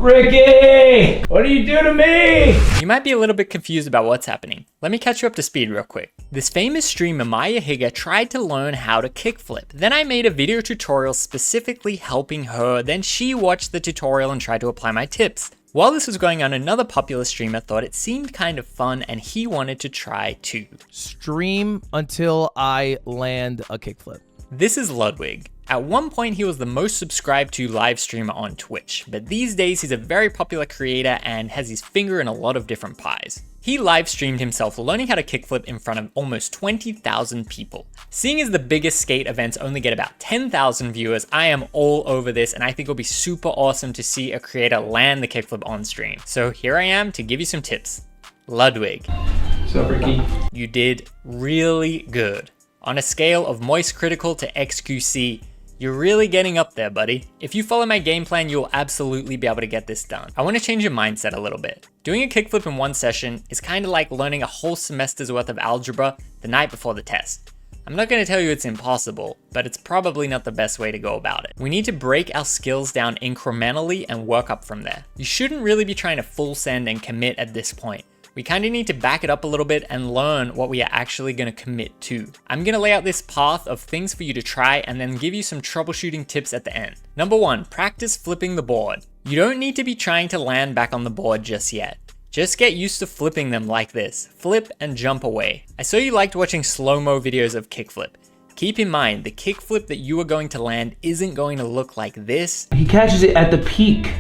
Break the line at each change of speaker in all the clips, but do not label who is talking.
Ricky! What do you do to me?
You might be a little bit confused about what's happening. Let me catch you up to speed real quick. This famous streamer Maya Higa tried to learn how to kickflip. Then I made a video tutorial specifically helping her. Then she watched the tutorial and tried to apply my tips. While this was going on, another popular streamer thought it seemed kind of fun and he wanted to try too.
Stream until I land a kickflip.
This is Ludwig. At one point, he was the most subscribed to live streamer on Twitch, but these days he's a very popular creator and has his finger in a lot of different pies. He live streamed himself learning how to kickflip in front of almost 20,000 people. Seeing as the biggest skate events only get about 10,000 viewers, I am all over this and I think it'll be super awesome to see a creator land the kickflip on stream. So here I am to give you some tips. Ludwig.
What's up, Ricky?
You did really good. On a scale of moist critical to XQC, you're really getting up there, buddy. If you follow my game plan, you'll absolutely be able to get this done. I want to change your mindset a little bit. Doing a kickflip in one session is kind of like learning a whole semester's worth of algebra the night before the test. I'm not going to tell you it's impossible, but it's probably not the best way to go about it. We need to break our skills down incrementally and work up from there. You shouldn't really be trying to full send and commit at this point. We kind of need to back it up a little bit and learn what we are actually going to commit to. I'm going to lay out this path of things for you to try and then give you some troubleshooting tips at the end. Number 1, practice flipping the board. You don't need to be trying to land back on the board just yet. Just get used to flipping them like this. Flip and jump away. I saw you liked watching slow-mo videos of kickflip. Keep in mind, the kickflip that you are going to land isn't going to look like this.
He catches it at the peak.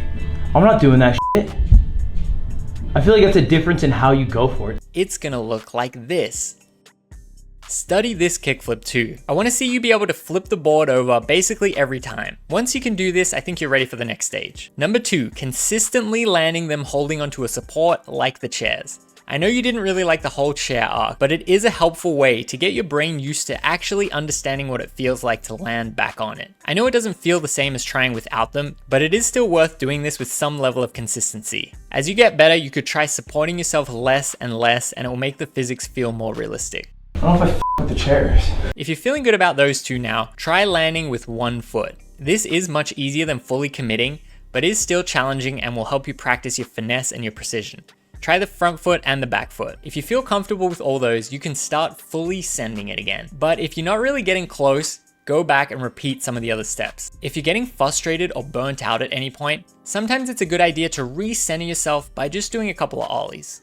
I'm not doing that shit. I feel like that's a difference in how you go for it.
It's gonna look like this. Study this kickflip too. I wanna see you be able to flip the board over basically every time. Once you can do this, I think you're ready for the next stage. Number 2, consistently landing them holding onto a support like the chairs. I know you didn't really like the whole chair arc, but it is a helpful way to get your brain used to actually understanding what it feels like to land back on it. I know it doesn't feel the same as trying without them, but it is still worth doing this with some level of consistency. As you get better, you could try supporting yourself less and it will make the physics feel more realistic.
I don't know if I with the chairs.
If you're feeling good about those two now, try landing with one foot. This is much easier than fully committing, but is still challenging and will help you practice your finesse and your precision. Try the front foot and the back foot. If you feel comfortable with all those, you can start fully sending it again. But if you're not really getting close, go back and repeat some of the other steps. If you're getting frustrated or burnt out at any point, sometimes it's a good idea to re-center yourself by just doing a couple of ollies.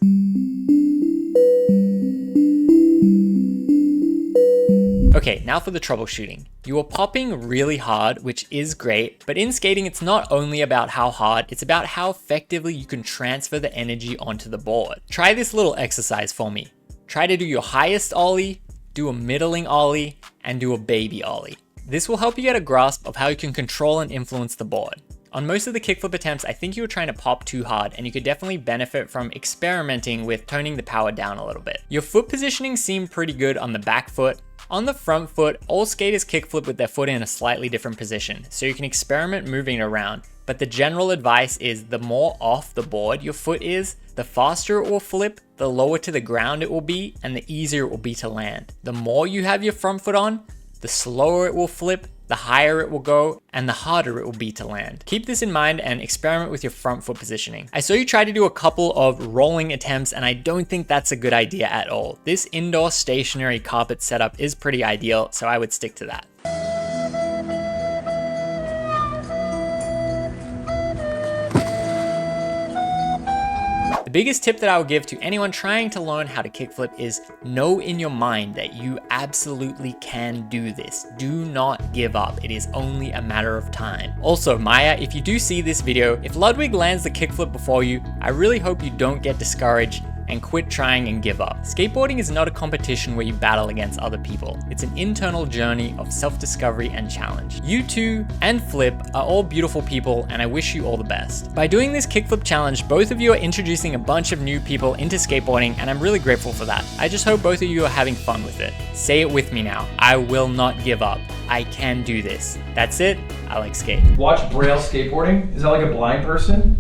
Okay, now for the troubleshooting. You are popping really hard, which is great, but in skating, it's not only about how hard, it's about how effectively you can transfer the energy onto the board. Try this little exercise for me. Try to do your highest ollie, do a middling ollie, and do a baby ollie. This will help you get a grasp of how you can control and influence the board. On most of the kickflip attempts, I think you were trying to pop too hard and you could definitely benefit from experimenting with toning the power down a little bit. Your foot positioning seemed pretty good on the back foot. On the front foot, all skaters kickflip with their foot in a slightly different position, so you can experiment moving it around. But the general advice is the more off the board your foot is, the faster it will flip, the lower to the ground it will be, and the easier it will be to land. The more you have your front foot on, the slower it will flip, the higher it will go, and the harder it will be to land. Keep this in mind and experiment with your front foot positioning. I saw you try to do a couple of rolling attempts and I don't think that's a good idea at all. This indoor stationary carpet setup is pretty ideal, so I would stick to that. The biggest tip that I would give to anyone trying to learn how to kickflip is know in your mind that you absolutely can do this. Do not give up. It is only a matter of time. Also, Maya, if you do see this video, if Ludwig lands the kickflip before you, I really hope you don't get discouraged and quit trying and give up. Skateboarding is not a competition where you battle against other people. It's an internal journey of self-discovery and challenge. You two and Flip are all beautiful people and I wish you all the best. By doing this kickflip challenge, both of you are introducing a bunch of new people into skateboarding and I'm really grateful for that. I just hope both of you are having fun with it. Say it with me now. I will not give up. I can do this. That's it. I like skate.
Watch Braille skateboarding. Is that like a blind person?